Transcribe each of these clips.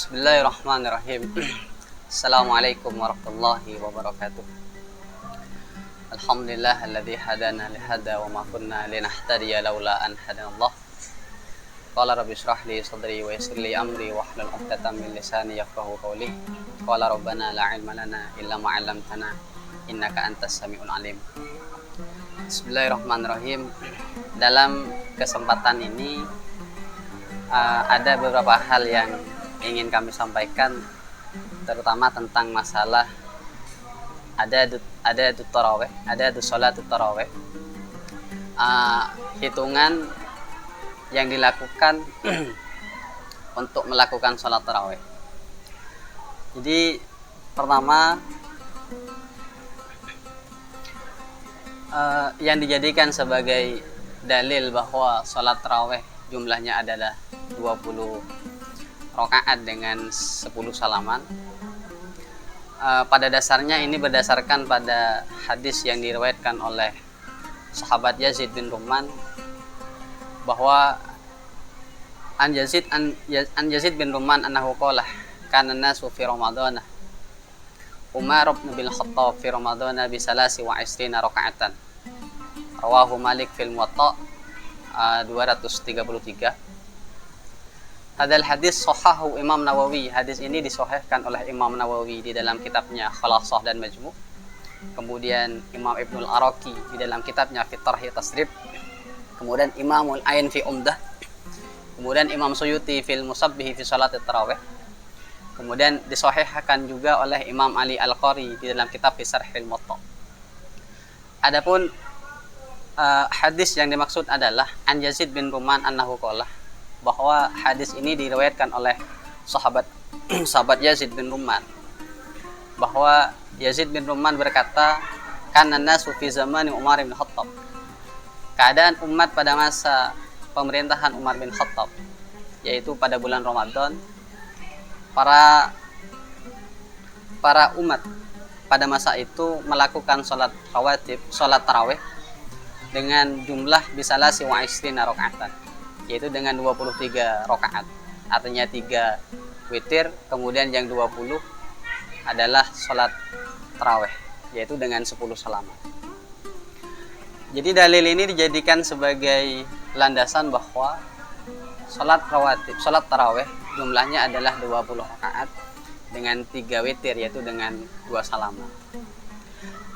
Bismillahirrahmanirrahim. Assalamualaikum warahmatullahi wabarakatuh. Alhamdulillah alladzi hadana li hada wa ma kunna linahtadiya laula an hadanallah. Qala rabbi shrah li sadri wa yassir li amri wa hlul 'uqdatam min lisani yafqahu qawli. Qala rabbana la 'ilma lana illa ma 'allamtana innaka antas samiul alim. Bismillahirrahmanirrahim. Dalam kesempatan ini ada beberapa hal yang ingin kami sampaikan, terutama tentang masalah ada tarawih, ada sholat tarawih, hitungan yang dilakukan untuk melakukan sholat tarawih. Jadi pertama, yang dijadikan sebagai dalil bahwa sholat tarawih jumlahnya adalah 20 rakaat dengan 10 salaman. Pada dasarnya ini berdasarkan pada hadis yang diriwayatkan oleh sahabat Yazid bin Ruman, bahwa an Yazid bin Ruman annahu qala kana nasu fi ramadana Umar bin Khattab fi ramadana bi 23 rakaatan. Rawahu Malik fil Muwatta 233. Hadal hadis sahahu Imam Nawawi. Hadis ini disahihkan oleh Imam Nawawi di dalam kitabnya Khulasah dan Majmu'. Kemudian Imam Ibnul Araqi di dalam kitabnya Fi Tarhi Tasrib. Kemudian Imamul Ain fi Umdah. Kemudian Imam Suyuti fil Musabbih fi Salat Tarawih. Kemudian disahihkan juga oleh Imam Ali Al-Qari di dalam kitab Fi Syarhil Muwatta. Adapun hadis yang dimaksud adalah an Yazid bin Ruman annahu qala, bahwa hadis ini diriwayatkan oleh sahabat Yazid bin Ruman, bahwa Yazid bin Ruman berkata, kana nasu fi zamani Umar bin Khattab, keadaan umat pada masa pemerintahan Umar bin Khattab, yaitu pada bulan Ramadan, para umat pada masa itu melakukan sholat rawatib, sholat tarawih dengan jumlah bisalasi wa isrina rakaatan, yaitu dengan 23 rakaat. Artinya 3 witir, kemudian yang 20 adalah sholat tarawih, yaitu dengan 10 salaman. Jadi dalil ini dijadikan sebagai landasan bahwa sholat rawatib, sholat tarawih jumlahnya adalah 20 rakaat dengan 3 witir, yaitu dengan 2 salaman.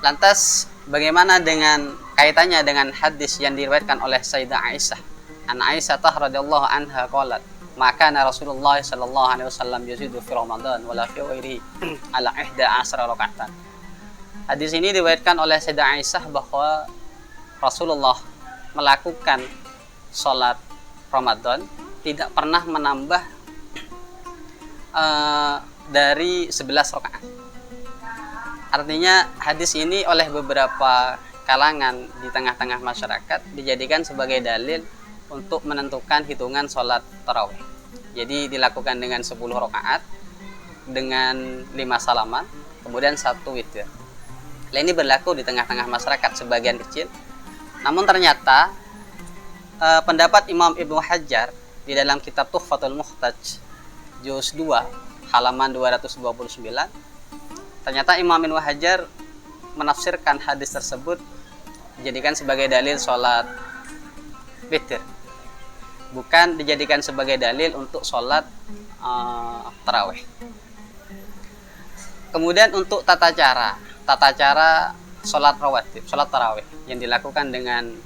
Lantas bagaimana dengan kaitannya dengan hadis yang diriwayatkan oleh Sayyidah Aisyah? An Aisyah radhiyallahu anha qalat, maka Rasulullah sallallahu alaihi wasallam yazidu fi Ramadan wala fi ghairihi ala 11 rakaatan. Hadis ini diriwayatkan oleh Sayyidah Aisyah bahwa Rasulullah melakukan salat Ramadan tidak pernah menambah dari 11 rakaat. Artinya hadis ini oleh beberapa kalangan di tengah-tengah masyarakat dijadikan sebagai dalil untuk menentukan hitungan sholat tarawih. Jadi dilakukan dengan 10 rakaat dengan 5 salaman, kemudian 1 witir. Nah, ini berlaku di tengah-tengah masyarakat sebagian kecil. Namun ternyata pendapat Imam Ibnu Hajar di dalam kitab Tuhfatul Muhtaj juz 2 halaman 229, ternyata Imam Ibnu Hajar menafsirkan hadis tersebut dijadikan sebagai dalil sholat witir, bukan dijadikan sebagai dalil untuk sholat tarawih. Kemudian untuk tata cara sholat rawatib, sholat tarawih yang dilakukan dengan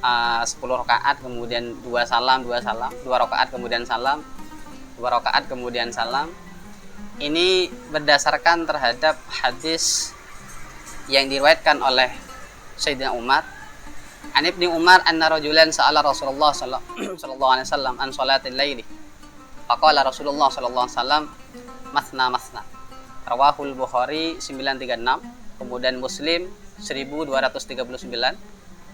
10 rakaat, kemudian 2 salam, 2 rakaat kemudian salam, 2 rakaat kemudian salam. Ini berdasarkan terhadap hadis yang diriwayatkan oleh Sayyidina Umar. An Ibnu Umar anna rajulan sa'ala Rasulullah sallallahu alaihi wasallam an sholatil laili. Faqala Rasulullah sallallahu alaihi wasallam masna. Rawahul Bukhari 936, kemudian Muslim 1239,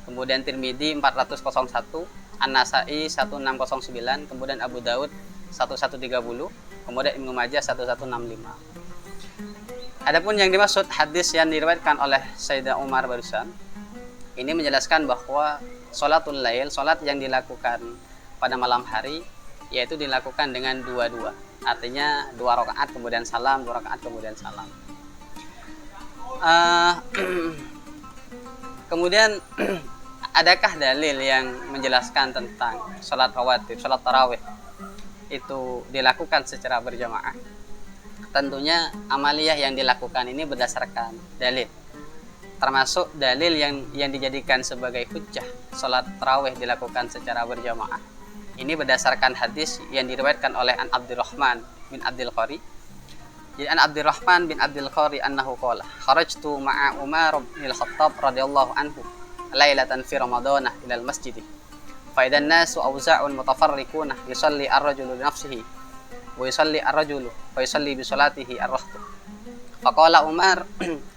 kemudian Tirmidzi 401, An-Nasa'i 1609, kemudian Abu Daud 1130, kemudian Ibnu Majah 1165. Adapun yang dimaksud hadis yang diriwayatkan oleh Sayyidina Umar barusan, ini menjelaskan bahwa sholatul lail, sholat yang dilakukan pada malam hari, yaitu dilakukan dengan dua-dua. artinya 2 rakaat kemudian salam, 2 rakaat kemudian salam. Uh, Kemudian adakah dalil yang menjelaskan tentang sholat rawatib, sholat tarawih itu dilakukan secara berjamaah? Tentunya amaliyah yang dilakukan ini berdasarkan dalil, termasuk dalil yang dijadikan sebagai hujjah sholat tarawih dilakukan secara berjamaah. Ini berdasarkan hadis yang diriwayatkan oleh An Abdurrahman bin Abdul Qari. Jadi An Abdurrahman bin Abdul Qari annahu qala kharajtu ma'a Umar bin Al-Khattab radhiyallahu anhu lailatan fi Ramadanah ila al-masjid fa idan nasu awza'un mutafarriquna yusalli ar-rajulu li nafsihi wa yusalli ar-rajulu fa yusalli bi salatihi ar-rahtu fa qala Umar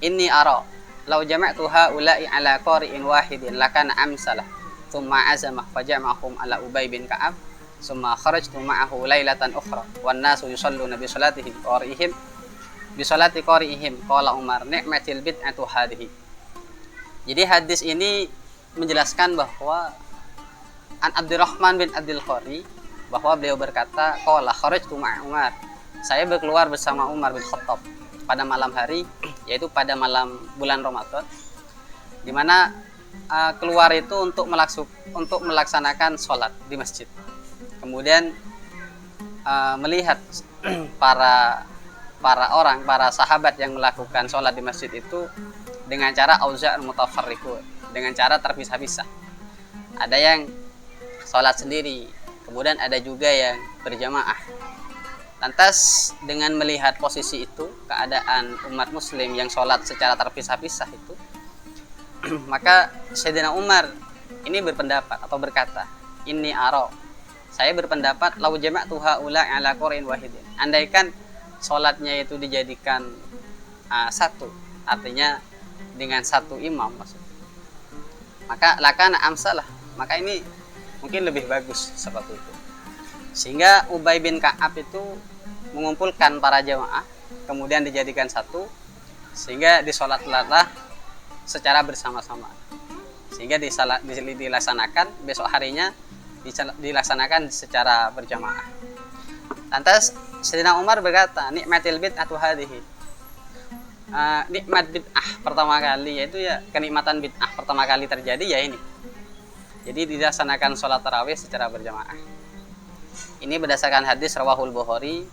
inni ara law jama'tu haula'i ala qari'in wahidin lakana amsalah thumma azama fa jama'ahum ala Ubay bin Ka'ab thumma kharajtu ma'ahu lailatan ukhra wan nasu yusalluna bi salatihi qari'ihim bi salati qari'ihim qala Umar ni'matil bid'atu hadhihi. Jadi hadis ini menjelaskan bahwa An Abdurrahman bin Abdul Qari bahwa beliau berkata qala kharajtu ma'a Umar, saya berkeluar bersama Umar bin Khattab pada malam hari, yaitu pada malam bulan Ramadan, di mana keluar itu untuk melaksanakan sholat di masjid. Kemudian melihat para sahabat yang melakukan sholat di masjid itu dengan cara auza'un mutafarriqun, dengan cara terpisah-pisah. Ada yang sholat sendiri, kemudian ada juga yang berjamaah. Lantas dengan melihat posisi itu, keadaan umat muslim yang sholat secara terpisah-pisah itu, maka Sayyidina Umar ini berpendapat atau berkata, inni ara, saya berpendapat lau jama'tu haula ala qur'in wahidin, andaikan sholatnya itu dijadikan satu, artinya dengan satu imam maksudnya, maka lakana amsalah, maka ini mungkin lebih bagus seperti itu. Sehingga Ubay bin Ka'ab itu mengumpulkan para jamaah, kemudian dijadikan satu, sehingga disolatlah secara bersama-sama, sehingga dilaksanakan besok harinya dilaksanakan secara berjamaah. Lantas Sayyidina Umar berkata, nikmatil bid'atu hadhihi, nikmat bid'ah pertama kali, yaitu ya kenikmatan bid'ah pertama kali terjadi ya ini. Jadi dilaksanakan sholat tarawih secara berjamaah. Ini berdasarkan hadis rawahul Bukhari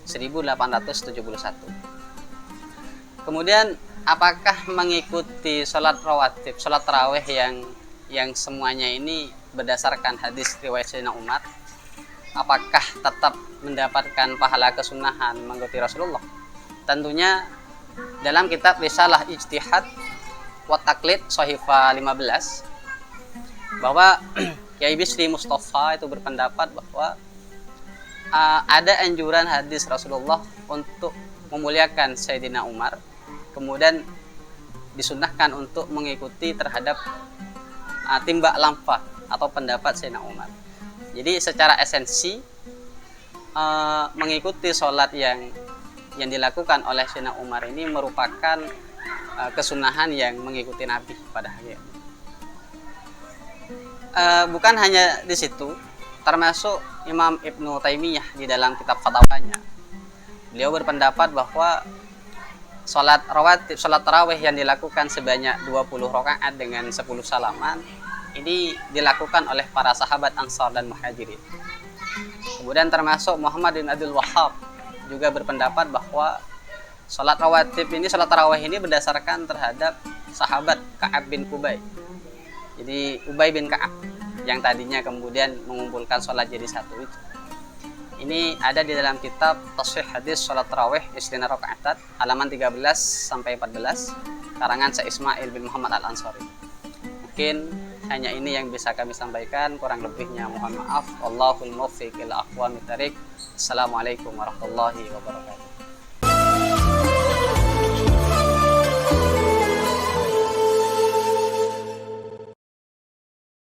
1871. Kemudian apakah mengikuti sholat rawatib, sholat tarawih yang semuanya ini berdasarkan hadis riwayat Sayyidina Umar, apakah tetap mendapatkan pahala kesunahan mengikuti Rasulullah? Tentunya dalam kitab Risalah Ijtihad wa Taqlid Shahifah 15 bahwa Kiai Bisri Mustafa itu berpendapat bahwa ada anjuran hadis Rasulullah untuk memuliakan Sayyidina Umar, kemudian disunnahkan untuk mengikuti terhadap timbak lampah atau pendapat Sayyidina Umar. Jadi secara esensi mengikuti sholat yang dilakukan oleh Sayyidina Umar ini merupakan kesunahan yang mengikuti Nabi pada hari ini. Bukan hanya di situ, termasuk Imam Ibnu Taimiyah di dalam kitab fatwanya, beliau berpendapat bahwa sholat rawatib, sholat tarawih yang dilakukan sebanyak 20 rakaat dengan 10 salaman ini dilakukan oleh para sahabat Ansar dan Muhajirin. Kemudian termasuk Muhammad bin Abdul Wahhab juga berpendapat bahwa sholat rawatib ini, sholat tarawih ini berdasarkan terhadap sahabat Ka'ab bin Ubay. Jadi Ubay bin Ka'ab yang tadinya kemudian mengumpulkan sholat jadi satu itu. Ini ada di dalam kitab Tashih Hadis Sholat Tarawih Istina Rakaat halaman 13 sampai 14 karangan Syekh Ismail bin Muhammad Al-Ansari. Mungkin hanya ini yang bisa kami sampaikan, kurang lebihnya mohon maaf. Wallahul muwaffiq ila aqwamit thariq. Assalamualaikum warahmatullahi wabarakatuh.